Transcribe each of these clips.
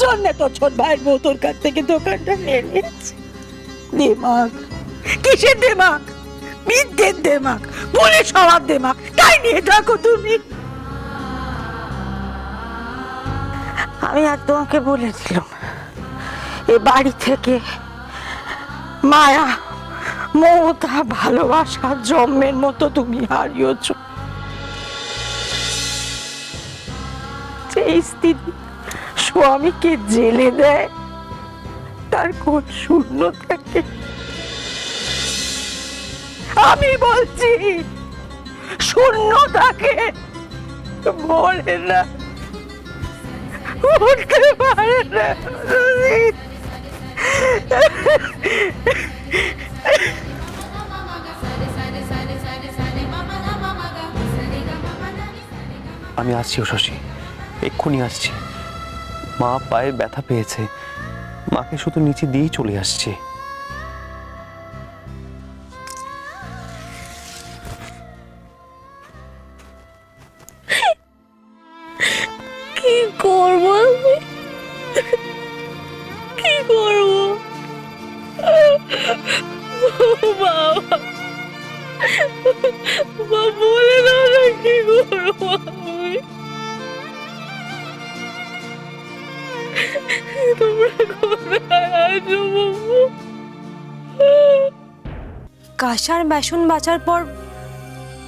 জন্য তো ছোট ভাইয়ের বউ তোর কাছ থেকে দোকানটা নিয়ে নিয়েছে। দেমাগ, কিসের দেমাগ? বিদ্যের দেমাগ, পুলিশ হওয়ার দেমাগ, তাই নিয়ে থাকো তুমি। আমি আর তোমাকে বলে দিলাম, এ বাড়ি থেকে মায়া, মমতা, ভালোবাসা জন্মের মতো তুমি হারিয়েছ। সেই স্ত্রী স্বামীকে জেলে দেয়, তার কোন শূন্য থাকে? আমি বলছি শূন্য থাকে, বলে না, উঠতে পারে না। আমি আসছি শশী, এক্ষুনি আসছি। মা পায়ে ব্যথা পেয়েছে, মাকে শুধু নিচে দিয়েই চলে আসছে। কি করবো আমি, কি করবো বাবা? বলে দাও না কি করবো আমি। তোমরা কোথায় আছো বাবু? কাঁসার বাসন বাঁচার পর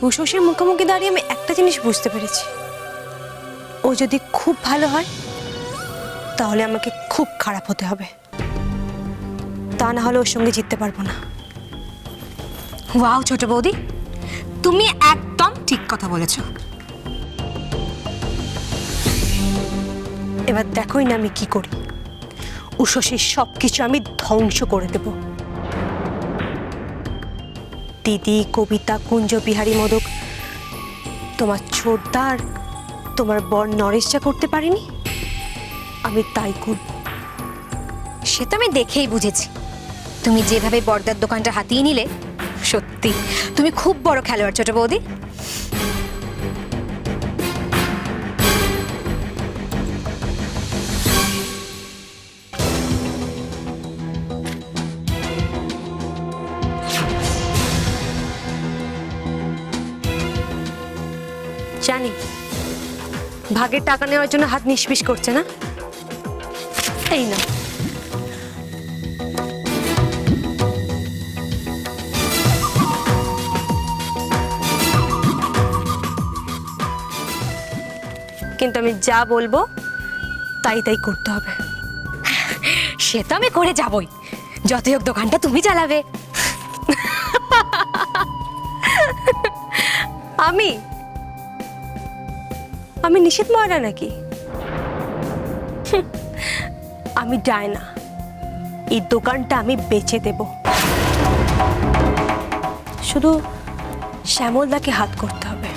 উষসের মুখোমুখি দাঁড়িয়ে আমি একটা জিনিস বুঝতে পেরেছি, ও যদি খুব ভালো হয় তাহলে আমাকে খুব খারাপ হতে হবে, তা না হলে ওর সঙ্গে জিততে পারবো না। ওয়াও ছোট বৌদি, তুমি একদম ঠিক কথা বলেছো। এবার দেখোই না আমি কি করি, উষসের সবকিছু আমি ধ্বংস করে দেব। দিদি, কবিতা, কুঞ্জ, বিহারী, মোদক, তোমার ছোটদার, তোমার বর নরেশ যা করতে পারিনি, আমি তাই করব। সে তো আমি দেখেই বুঝেছি, তুমি যেভাবে বর্দার দোকানটা হাতিয়ে নিলে, সত্যি তুমি খুব বড় খেলোয়াড় ছোট বৌদি। জানি ভাগের টাকা নেওয়ার জন্য হাত নিষ্পিস করছে না, এই না। কিন্তু আমি যা বলবো তাই তাই করতে হবে। সে তো আমি করে যাবই, যতই হোক দোকানটা তুমি চালাবে। আমি আমি নিষেধ ময়রা নাকি? আমি ডায়না, এই দোকানটা আমি বেচে দেব। শুধু শ্যামলদাকে হাত করতে হবে।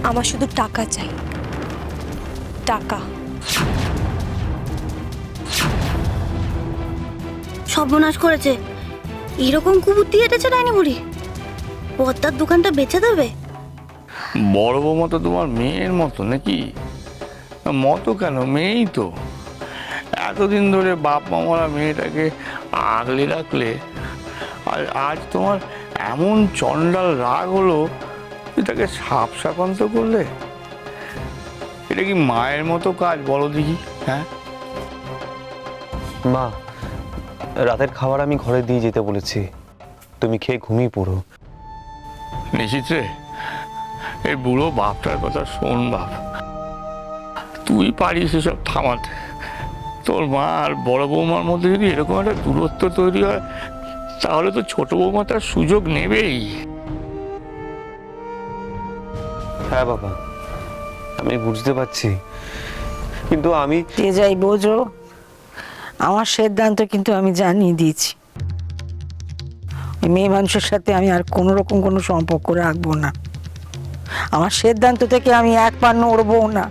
আমার শুধু টাকা চাই, টাকা। সর্বনাশ করেছে, এরকম কুবুদ্ধি এটেছে ডাইনি বুড়ি, পদ্মার দোকানটা বেচে দেবে। বড় বৌমা তো তোমার মেয়ের মতো নাকি? মতো কেন, মেয়েই তো। এতদিন ধরে বাপ মামারা মেয়েটাকে আগলে রাখলে, আর আজ তোমার এমন চণ্ডাল রাগ হলো এটাকে সাপ সাপান্ত করলে। এটা কি মায়ের মতো কাজ বলো দেখি? হ্যাঁ মা, রাতের খাবার আমি ঘরে দিয়ে যেতে বলেছি, তুমি খেয়ে ঘুমিয়ে পড়ো। নিশ্চিত রে, এই বুড়ো বাপটার কথা শোন বাপ, তুই পারিস এসব থামাতে। তোর মা আর বড় বৌমার মধ্যে যদি এরকম একটা দূরত্ব তৈরি হয়, তাহলে তো ছোট বৌমা তার সুযোগ নেবেই। হ্যাঁ বাবা, আমি বুঝতে পারছি, কিন্তু আমি যে যাই বোঝো, আমার সিদ্ধান্ত কিন্তু আমি জানিয়ে দিয়েছি। ওই মেয়ে মানুষের সাথে আমি আর কোনো রকম কোনো সম্পর্ক রাখবো না। আমার সিদ্ধান্ত থেকে আমি এক পা নড়বো না।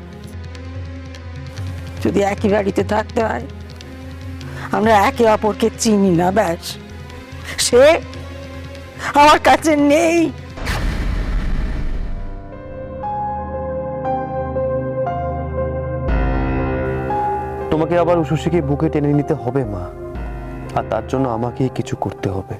যদি একই বাড়িতে থাকতে হয়, আমরা একে অপরকে চিনি না, ব্যাস। সে আমার কাছে নেই। তোমাকে আবার উষসীকে বুকে টেনে নিতে হবে মা, আর তার জন্য আমাকেই কিছু করতে হবে।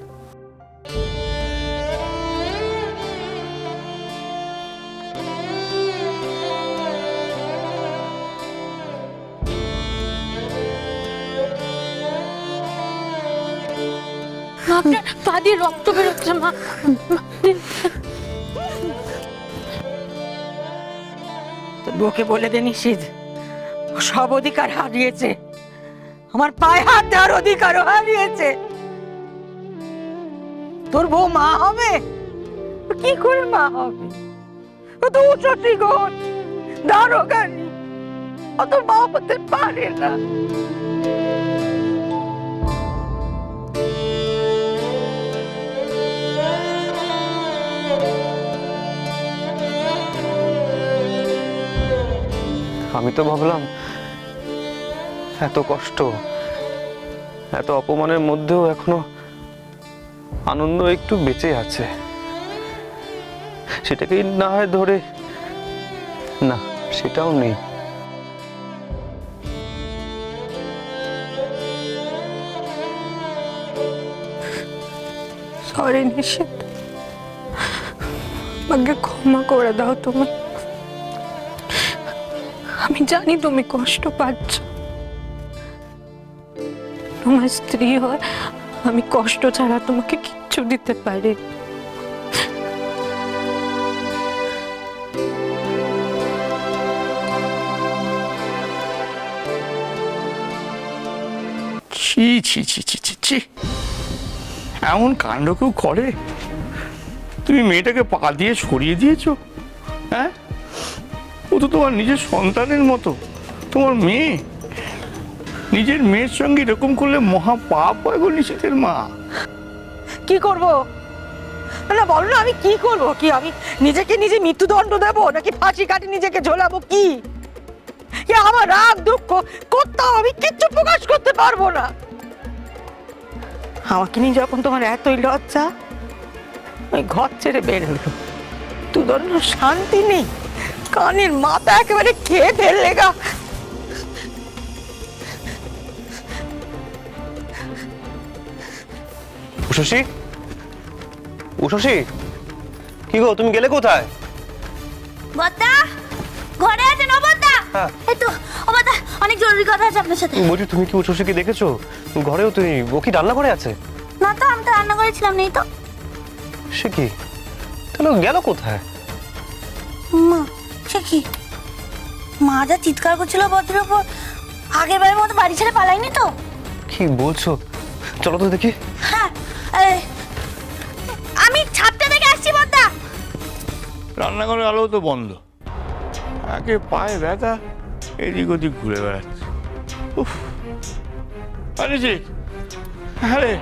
আপনার পা দিয়ে রক্ত বেরোচ্ছে মা। তোর বউকে বলে দে নিশিত, ও সব অধিকার হারিয়েছে, আমার পায়ে হাত দেওয়ার অধিকারও হারিয়েছে। তোর বউ মা হবে? ও কি করে মা হবে? ও তো উষসী ঘোষ, দারোগানি, ও তো মা হতে পারে না। আমি তো ভাবলাম এত কষ্ট, এত অপমানের মধ্যেও এখনো আনন্দ একটু বেঁচে আছে, সেটাকেই না হয় ধরে, না সেটাও নেই। সরি নিশিত, আমাকে ক্ষমা করে দাও তুমি। আমি জানি তুমি কষ্ট পাচ্ছ, তোমার স্ত্রী হয় আমি কষ্ট ছাড়া তোমাকে কিচ্ছু দিতে পারি। ছি ছি ছি ছি ছি ছি, এমন কাণ্ড কেউ করে? তুমি মেয়েটাকে পা দিয়ে ছড়িয়ে দিয়েছো, হ্যাঁ? ও তো তোমার নিজের সন্তানের মতো, তোমার মেয়ে। নিজের মেয়ের সঙ্গে এরকম করলে মহা পাপ হয় গো নিশিতের মা। কি করব? না বলো না, আমি কি করব? কি আমি নিজেকে নিজে মৃত্যুদণ্ড দেবো, নাকি ফাঁসি কাটি নিজেকে ঝোলাবো? কি আমার রাগ দুঃখ কোথাও আমি কিচ্ছু প্রকাশ করতে পারবো না। আমাকে নিয়ে যখন তোমার এতই লজ্জা, ওই ঘর ছেড়ে বেরোলো, তুই ধরো শান্তি নেই, কানের মাথা একেবারে খেয়ে ফেললে গা। উষসী, উষসী, কি গো তুমি গেলে কোথায়? বদ্দা ঘরে আছেন? ও বদ্দা, হ্যাঁ। এই তো ও বদ্দা, অনেক জরুরি কথা আছে আপনার সাথে। বলছি তুমি কি উষসীকে দেখেছো? ঘরেও তুমি, ও কি রান্না করে আছে? না তো, আমি তো রান্না করেছিলাম, নেই তো। সে কি, তাহলে ও গেল কোথায়? মা, সে কি, মা যা চিৎকার করছিল বদ্রের উপর, আগের বারের মতো বাড়ি ছেড়ে পালাইনি তো? কি বলছো? চলো তো দেখি। হ্যাঁ, আমি ছাদটা থেকে আসছি বদ্দা। রান্নাঘরের আলো তো বন্ধ, একে পায়ে ব্যথা, এদিক ওদিক ঘুরে বেড়াচ্ছে। উফ, আরে আরে,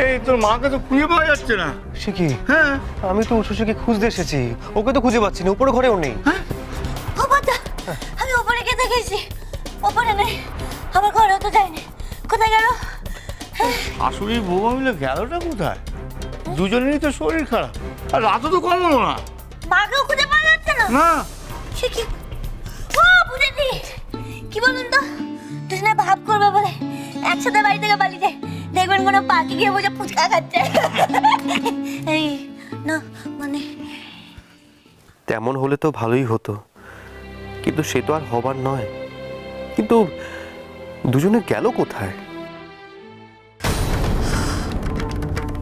এই তোর মাকে তো খুঁজে পাওয়া যাচ্ছে না। সে কি, হ্যাঁ, আমি তো উষসীকে খুঁজতে এসেছি, ওকে তো খুঁজে পাচ্ছি না, উপরে ঘরেও নেই। ও বদ্দা, আমি উপরে গিয়ে দেখেছি, উপরে নেই, আমার ঘরেও তো যায়নি, কোথায় গেল? শাশুড়ি বৌমা মিলে গেলটা কোথায়? দুজনেরই তো শরীর খারাপ, আর রাতও তো কমলো না। মাকেও খুঁজে পাওয়া যাচ্ছে না? না, সে কি, ও বুঝেছি, কি বলুন তো, দুজনে ভাব করবে বলে একসাথে বাড়ি থেকে পালিয়ে যায়, দেখবেন কোনো পাখি গিয়ে বসে ফুচকা খাচ্ছে। এই না মানে, তেমন হলে তো ভালোই হতো, কিন্তু সে তো আর হবার নয়। কিন্তু দুজনে গেল কোথায়?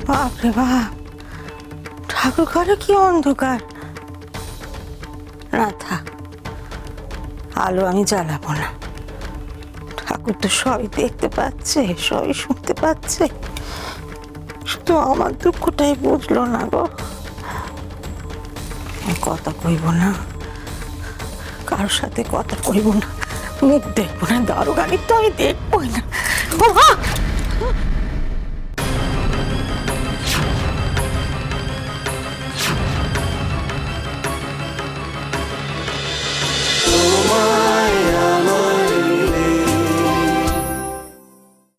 বাপরে বাপ, ঠাকুর ঘরে কি অন্ধকার। না থাক, আলো আমি জ্বালাবো না, ঠাকুর তো সবই দেখতে পাচ্ছে, সবই শুনতে পাচ্ছে, শুধু আমার দুঃখটাই বুঝলো না গো। কথা কইব না, কারোর সাথে কথা কইব না, মুখ দেখবো না, দারোগানির তো আমি দেখবই না। ও মা!